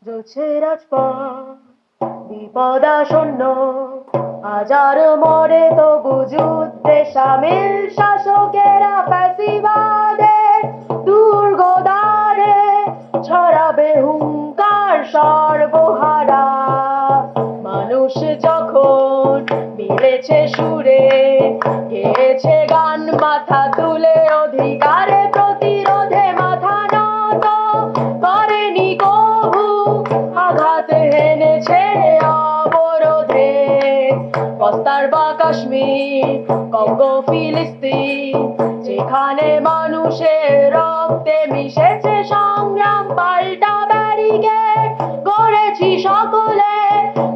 জ্বলছে রাজপথ বিপদাশূন্য, হাজার মরে তবু যুদ্ধে সামিল শাসকেরা ফ্যাসিবাদের দুর্গ দ্বারে ছড়াবে হুঙ্কার সর্বহারা। মানুষ যখন মিলেছে সুরে, গেয়েছে গান মাথা তুলে, অধিকারে প্রতিরোধে মাথা নত করেনি কভু, আঘাত হেনেছে অবরোধে। বস্তার বা কাশ্মীর, কঙ্গো ফিলিস্তিন, যেখানে মানুষের রক্তে মিশেছে সংগ্রাম, পাল্টা ব্যারিকেড গড়েছি সকলে,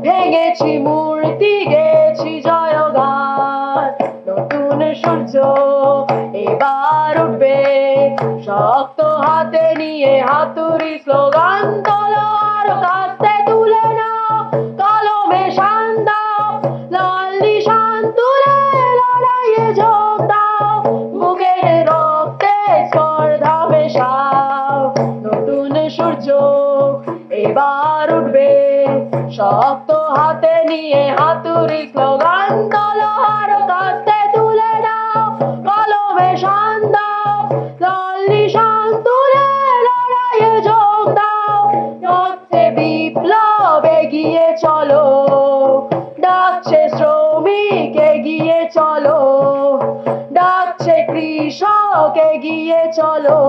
ভেঙেছি মূর্তি, গেছি জয়গান। নতুন সূর্য এবার উঠবে, শক্ত হাতে নিয়ে হাতুড়ি স্লোগান তোলো, আর কাস্তে তুলে নাও কলমে শান দাও, লাল নিশান তুলে লড়াইয়ে যোগ দাও, বুকের রক্তে স্পর্ধা মেশাও। নতুন সূর্য এবার উঠবে, শক্ত হাতে নিয়ে হাতুড়ি স্লোগান তোলো, আর কাস্তে তুলে নাও কলমে শান দাও, লাল নিশান তুলে লড়াইয়ে যোগ দাও। ডাকছে বিপ্লব, এগিয়ে চলো, ডাকছে শ্রমিক, এগিয়ে চলো, ডাকছে কৃষক, এগিয়ে চলো।